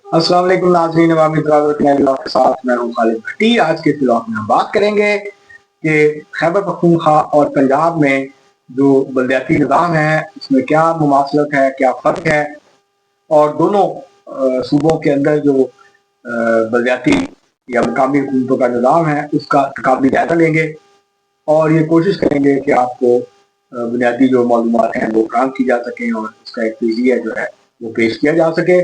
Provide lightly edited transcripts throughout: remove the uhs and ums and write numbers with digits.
अस्सलाम वालेकुम नाज़रीन, अवामी ब्लॉग के साथ मैं हूं खालिद भट्टी। आज के ब्लॉग में हम बात करेंगे कि खैबर पख्तूनख्वा और पंजाब में जो बलदियाती निज़ाम है उसमें क्या मुमासलत है, क्या फ़र्क है, और दोनों सूबों के अंदर जो बलदियाती या मुकामी हुकूमतों का निज़ाम है उसका काबिल जायज़ा लेंगे और ये कोशिश करेंगे कि आपको बुनियादी जो मालूमात हैं वो फराहम की जा सकें और उसका एक तजिया जो है वो पेश किया जा सके।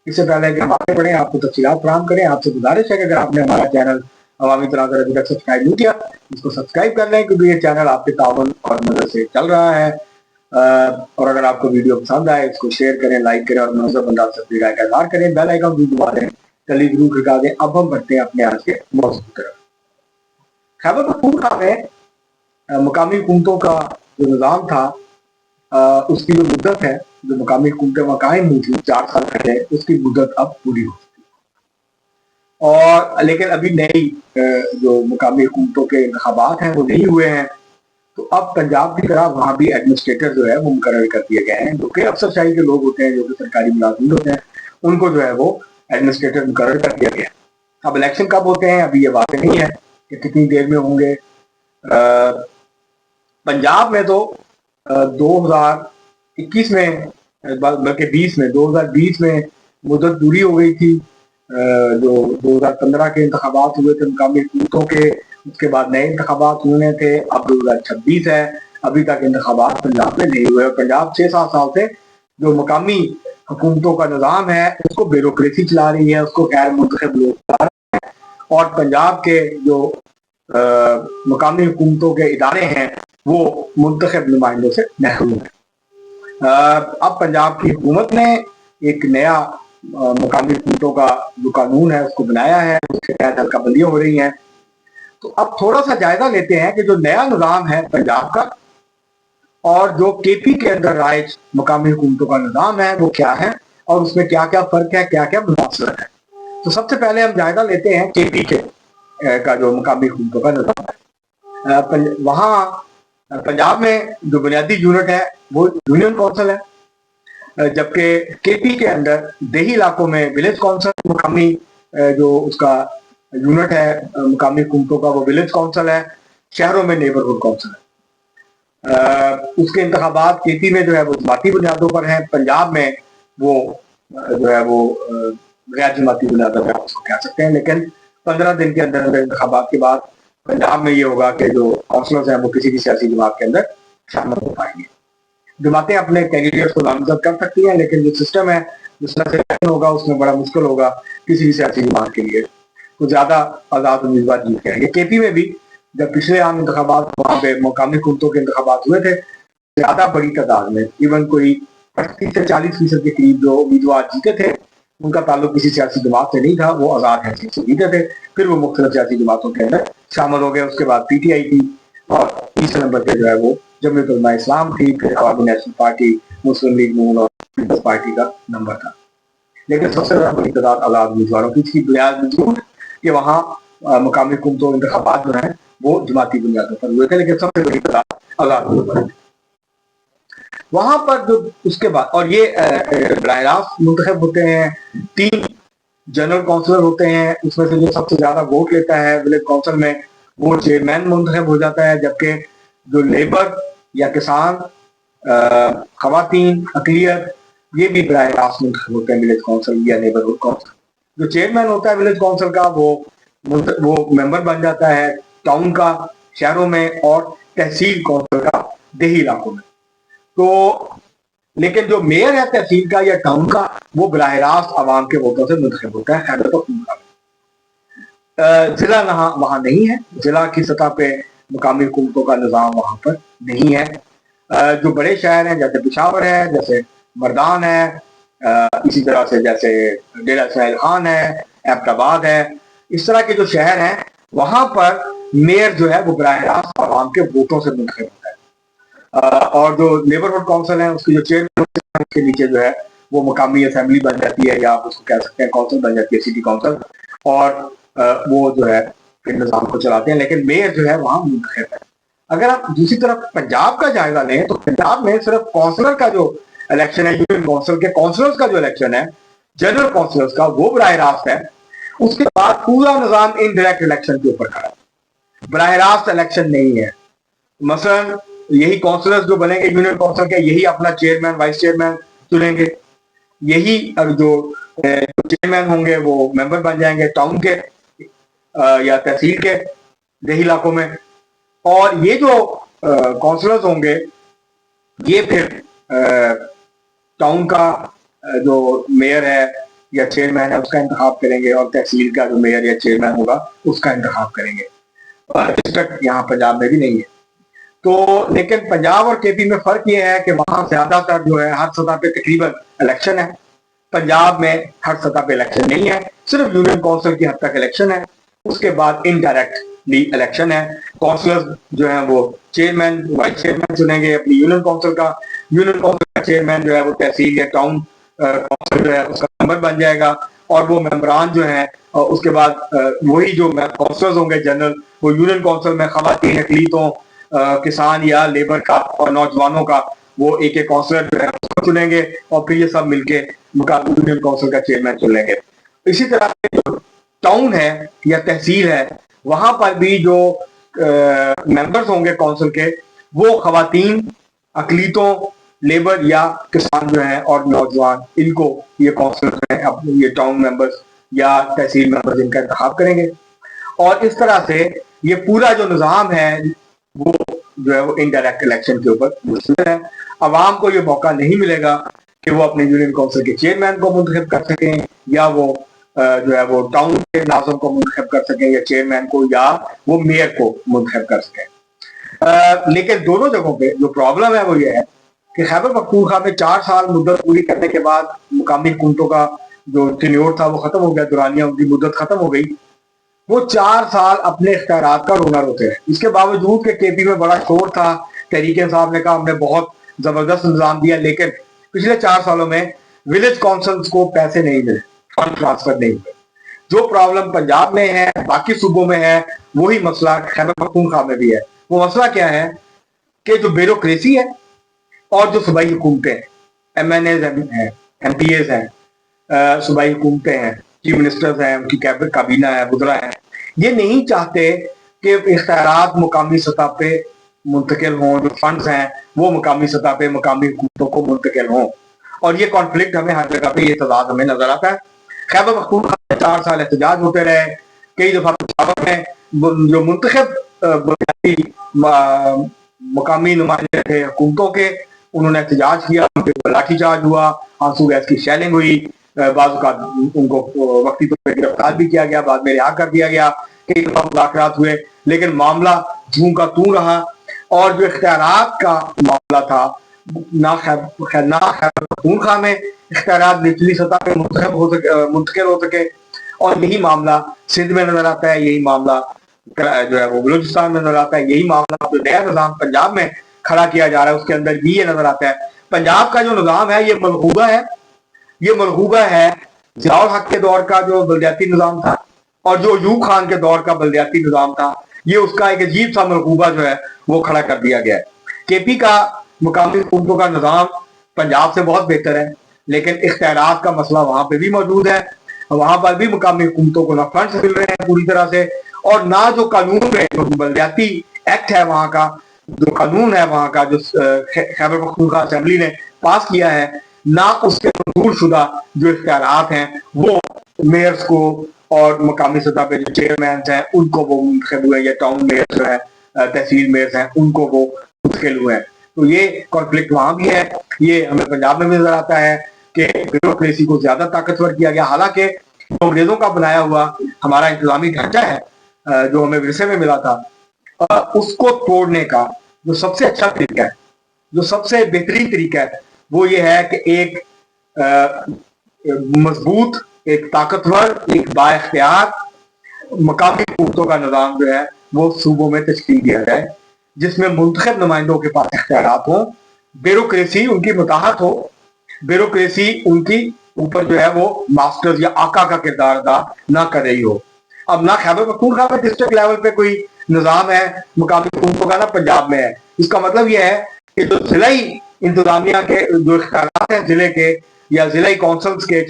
इससे पहले कि हम आगे बढ़ें, आपको तफसीलात फराहम करें, आपसे गुजारिश है कि अगर आपने हमारा चैनल अवामी तनाज़ुर अभी तक सब्सक्राइब नहीं किया इसको सब्सक्राइब कर लें, क्योंकि ये चैनल आपके ताउन और मदद से चल रहा है। और अगर आपको वीडियो पसंद आए इसको शेयर करें, लाइक करें और मनोजर अंदाज से अपनी राय का इज़हार करें। बेल आइकन भी दबा दें, कली जरूर खिला दें। अब हम बढ़ते हैं अपने आज के मौजूद की तरफ। खैबर पख्तूनख्वा में मुकामी हुकूमतों का जो निज़ाम था उसकी जो मुद्दत है, जो मुकामी हुकूमतें वहाँ कायम हुई थी 4 साल पहले, उसकी मुद्दत अब पूरी हो चुकी है। और लेकिन अभी नई जो मुकामी हुकूमतों के इंतखाबात हैं वो नहीं हुए हैं, तो अब पंजाब की तरह वहाँ भी एडमिनिस्ट्रेटर जो है वो मुकर्रर कर दिए गए हैं, जो कि अफसरशाही के लोग होते हैं, जो कि सरकारी मुलाजिम होते हैं, उनको जो है वो एडमिनिस्ट्रेटर मुकर्रर कर दिया गया है। अब इलेक्शन कब होते हैं अभी ये बात नहीं है कि कितनी देर में होंगे। पंजाब में तो 2021 में, बल्कि 2020 में मुद्दत पूरी हो गई थी। जो 2015 के इंतखाबात हुए थे मुकामी हुकूमतों के, उसके बाद नए इंतखाबात होने थे। अब 2026 है, अभी तक इंतखाबात पंजाब में नहीं हुए। पंजाब 6-7 साल से जो मुकामी हुकूमतों का निज़ाम है उसको ब्यूरोक्रेसी चला रही है, उसको गैर मुंतखब लोग चला रहे हैं, और पंजाब के जो मुकामी हुकूमतों के इदारे हैं वो मुंतखब नुमाइंदों से महरूम है। अब पंजाब की हुकूमत ने एक नया मुकामी हुकूमतों का जो कानून है उसको बनाया है, उसके तहत हल्का बंदियां हो रही हैं। तो अब थोड़ा सा जायजा लेते हैं कि जो नया निज़ाम है पंजाब का और जो केपी के अंदर राइज मुकामी हुकूमतों का निज़ाम है वो क्या है और उसमें क्या क्या फ़र्क है, क्या क्या मुनासरत है। तो सबसे पहले हम जायजा लेते हैं केपी के का जो मुकामी हुकूमतों का निज़ाम है। वहाँ पंजाब में जो बुनियादी यूनिट है वो यूनियन काउंसिल है, जबकि केपी के अंदर देही इलाकों में विलेज काउंसिल मुकामी जो उसका यूनिट है मुकामी हुकूमतों का वो विलेज काउंसिल है। शहरों में नेबरहुड काउंसिल है। उसके इंतखाबात केपी में जो है वो जमाती बुनियादों पर हैं, पंजाब में वो जो है वो गैर जमाती बुनियादों पर उसको कह सकते हैं। लेकिन 15 दिन के अंदर अंदर इंतखाबात के बाद पंजाब में ये होगा कि जो काउंसलर्स हैं वो किसी भी सियासी जमात के अंदर शामिल हो पाएंगे। जमातें अपने कैंडिडेट्स को नामजद कर सकती हैं, लेकिन जो सिस्टम है जिस तरह से इलेक्शन होगा उसमें बड़ा मुश्किल होगा किसी भी सियासी जमात के लिए, तो ज्यादा आजाद उम्मीदवार जीत के आएंगे। केपी में भी जब पिछले आम इंतखाबात वहाँ पे मुकामी हुकूमतों के इंतखाबात हुए थे, ज्यादा बड़ी तादाद में इवन कोई 35 से 40% के करीब जो उम्मीदवार जीते थे उनका ताल्लुक किसी सियासी जमात से नहीं था, वो आजाद हैसियत से जीते थे। फिर वो मुख्तलिफ सियासी जमातों के अंदर शामिल हो गए। उसके बाद पीटीआई थी और तीसरे नंबर पे जो है वो जमीयत उलमा इस्लाम थी, फिर अवामी नेशनल पार्टी, मुस्लिम लीग नून और पीपल्स पार्टी का नंबर था। लेकिन सबसे ज्यादा बड़ी तादाद आजाद उम्मीदवारों की इसकी बुनियाद कि वहाँ मुकामी हुकूमतों इंतखाबात जो है वो जमाती बुनियादों पर हुए थे, लेकिन सबसे बड़ी तादाद आजाद उम्मीदवारों। वहां पर जो उसके बाद और ये बराह रास्त मुंतखब होते हैं, 3 जनरल काउंसिलर होते हैं, उसमें से जो सबसे ज्यादा वोट लेता है विलेज काउंसिल में वो चेयरमैन मुंतखब हो जाता है, जबकि जो लेबर या किसान, खवातीन, अकलियत ये भी बराह रास्त मुंतखब होते हैं विलेज काउंसिल या नेबरहुड काउंसिल। जो चेयरमैन होता है विलेज काउंसिल का वो मेंबर बन जाता है टाउन का शहरों में और तहसील काउंसिल का देही इलाकों में। तो लेकिन जो मेयर है तहसील का या टाउन का वो बराह रास्त आवाम के वोटों से मुंतखब होता है खैबर पख्तूनख्वा में। जिला वहां नहीं है, जिला की सतह पे मुकामी हुकूमतों का निज़ाम वहां पर नहीं है। जो बड़े शहर हैं जैसे पिशावर है, जैसे मर्दान है, इसी तरह से जैसे डेरा इसमाइल खान है, एबटाबाद है, इस तरह के जो शहर हैं वहां पर मेयर जो है वो बराह रास्त आवाम के वोटों से मुंतखब होता है। और जो नेबरहुड काउंसिल है उसकी जो चेयरमैन के नीचे जो है वो मुकामी असेंबली बन जाती है, या आप उसको कह सकते हैं काउंसिल बन जाती है, सिटी काउंसिल, और वो जो है फिर निज़ाम को चलाते हैं, लेकिन मेयर जो है वहां मुंतखब है। अगर आप दूसरी तरफ पंजाब का जायजा लें तो पंजाब में सिर्फ काउंसलर का जो इलेक्शन है, यूनियन काउंसिल के काउंसलर्स का जो इलेक्शन है जनरल काउंसिलर्स का वो बराह रास्त है। उसके बाद पूरा निजाम इनडायरेक्ट इलेक्शन के ऊपर खड़ा है, बराह रास्त इलेक्शन नहीं है। मसलन यही काउंसिलर्स जो बनेंगे यूनियन काउंसिल के, यही अपना चेयरमैन वाइस चेयरमैन चुनेंगे, यही जो चेयरमैन होंगे वो मेंबर बन जाएंगे टाउन के या तहसील के देही इलाकों में। और ये जो काउंसिलर्स होंगे ये फिर टाउन का जो मेयर है या चेयरमैन है उसका इंतखाब करेंगे, और तहसील का जो मेयर या चेयरमैन होगा उसका इंतखाब करेंगे। डिस्ट्रिक्ट यहाँ पंजाब में भी नहीं है। तो लेकिन पंजाब और केपी में फर्क ये है कि वहां ज्यादातर जो है हर सतह पे तकरीबन इलेक्शन है। पंजाब में हर सतह पे इलेक्शन नहीं है, सिर्फ यूनियन काउंसिल की हद तक इलेक्शन है। उसके बाद इनडायरेक्टली इलेक्शन है। काउंसिलर जो है वो चेयरमैन वाइस चेयरमैन चुनेंगे अपनी यूनियन काउंसिल का। यूनियन काउंसिल का चेयरमैन जो है वो तहसील या टाउन काउंसिल जो है उसका मेंबर बन जाएगा, और वो मेंबरान जो है उसके बाद वही जो काउंसिलर्स होंगे जनरल, वो यूनियन काउंसिल में खवातीन, अकलीतों, किसान या लेबर का और नौजवानों का वो एक एक काउंसिलर जो है उसको चुनेंगे, और फिर ये सब मिलके यूनियन काउंसिल का चेयरमैन चुनेंगे। इसी तरह जो टाउन है या तहसील है वहां पर भी जो मेंबर्स होंगे काउंसिल के वो खवातीन, अकलीतों, लेबर या किसान जो है और नौजवान, इनको ये काउंसिल जो है ये टाउन मेंबर्स या तहसील मेंबर्स इनका इंतखाब करेंगे। और इस तरह से ये पूरा जो निज़ाम है वो जो है वो इनडायरेक्ट इलेक्शन के ऊपर मुश्तमिल है। अवाम को ये मौका नहीं मिलेगा कि वो अपने यूनियन काउंसिल के चेयरमैन को मुंतखब कर सकें, या वो जो है वो टाउन के नाज़िम को मुंतखब कर सकें, या चेयरमैन को, या वो मेयर को मुंतखब कर सकें। लेकिन दोनों जगहों पे जो प्रॉब्लम है वो ये है कि खैबर पख्तूनख्वा में 4 साल मुद्दत पूरी करने के बाद मुकामी हुकूमतों का जो टेन्योर था वो खत्म हो गया, दुरानिया उनकी मुद्दत खत्म हो गई। वो 4 साल अपने इख्तियारात का रोना रोते रहे। इसके बावजूद कि केपी में बड़ा शोर था, तहरीक इंसाफ ने कहा हमने बहुत जबरदस्त निजाम दिया, लेकिन पिछले 4 सालों में विलेज काउंसिल्स को पैसे नहीं मिले, फंड ट्रांसफर नहीं हुए। जो प्रॉब्लम पंजाब में है, बाकी सूबों में है, वही मसला खैबर पख्तूनख्वा में भी है। वो मसला क्या है कि जो ब्यूरोक्रेसी है और जो सूबाई हुकूमतें, MNAs हैं, MPAs हैं, सूबाई हुकूमतें हैं, चीफ मिनिस्टर्स हैं, उनकी कैबिनेट काबीना है, वज़रा हैं, ये नहीं चाहते कि इख्तियारात मुकामी सतह पे मुंतकिल हों, जो फंड्स हैं वो मुकामी सतह पे मुकामी हुकूमतों को मुंतकिल हों। और ये कॉन्फ्लिक्ट हमें हर जगह पे ये तजाद हमें नजर आता है। खैबर पख्तूनख्वा में 4 साल एहतजाज होते रहे। कई दफा पेशावर में जो मुंतखब बुनियादी मुकामी नुमाइंदे थे हुकूमतों के, उन्होंने एहतजाज किया, उन पर लाठीचार्ज हुआ, आंसू गैस की शेलिंग हुई, बाज़ का उनको वक्ती तौर पर गिरफ्तार भी किया गया, बाद में रिहा कर दिया गया, कई दफा मुज़ाकरात हुए, लेकिन मामला जूं का तूं रहा। और जो इख्तियारात का मामला था, ना खैबर पख्तूनख्वा में इख्तियारात निचली सतह पे मुंतकिल हो सके, और यही मामला सिंध में नजर आता है, यही मामला जो है वो बलूचिस्तान में नजर आता है, यही मामला जो नया निजाम पंजाब में खड़ा किया जा रहा है उसके अंदर भी ये नजर आता है। पंजाब का जो निजाम है ये मलहूबा है, ये मलहूबा है जियाउल हक के दौर का जो बलदियाती निजाम था, और जो अयूब खान के दौर का बलदियाती निजाम था, ये उसका एक अजीब सा मलहूबा जो है वो खड़ा कर दिया गया है। केपी का मुकामी हुकूमतों का निजाम पंजाब से बहुत बेहतर है, लेकिन इख्तियारात का मसला वहां पे भी मौजूद है। वहां पर भी मुकामी हुकूमतों को ना फंड्स मिल रहे हैं पूरी तरह से, और ना जो कानून है, जो बलदियाती एक्ट है वहां का, जो कानून है वहां का, जो खैबर पख्तूनख्वा असेंबली ने पास किया है, ना उसके मंजूर शुदा जो इख्तियारात हैं वो मेयर्स को और मुकामी सतह पे जो चेयरमैन हैं उनको वो मुंतखब हुए, या टाउन मेयर जो है, तहसील मेयर्स हैं, उनको वो मुंतकिल हुए हैं। तो ये कॉन्फ्लिक्ट वहां भी है। ये हमें पंजाब में भी नजर आता है कि ब्यूरोक्रेसी को ज्यादा ताकतवर किया गया, हालांकि अंग्रेजों का बनाया हुआ हमारा इंतजामी ढांचा है जो हमें विरसे में मिला था, उसको तोड़ने का जो सबसे अच्छा तरीका है, जो सबसे बेहतरीन तरीका है, वो ये है कि एक मजबूत, एक ताकतवर, एक बाइख्तियार मकामी हुकूमतों का निजाम जो है वो सूबों में तश्कील दिया जाए, जिसमें मुंतखब नुमाइंदों के पास इख्तियारात हो, ब्यूरोक्रेसी उनकी मुताहत हो, ब्यूरोक्रेसी उनकी ऊपर जो है वो मास्टर्स या आका का किरदार अदा ना कर रही हो। अब ना खैबर पख्तूनख्वा में डिस्ट्रिक्ट लेवल पे कोई निजाम है मुकामी हुकूमतों का, ना पंजाब में है। इसका मतलब यह है कि जो जिलाई इंतजामिया के जो इख्तियारात हैं जिले के, یا ضلعی کونسلز کے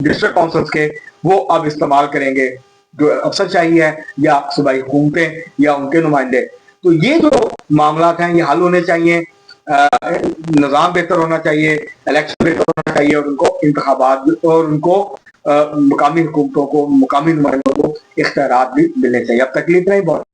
ڈسٹرکٹ کونسلز کے وہ اب استعمال کریں گے جو افسر چاہیے ہے یا صوبائی حکومتیں یا ان کے نمائندے. تو یہ جو معاملات ہیں یہ حل ہونے چاہیے, نظام بہتر ہونا چاہیے, الیکشن بہتر ہونا چاہیے, اور ان کو انتخابات اور ان کو مقامی حکومتوں کو, مقامی نمائندوں کو اختیارات بھی ملنے چاہیے. اب تکلیف نہیں بہت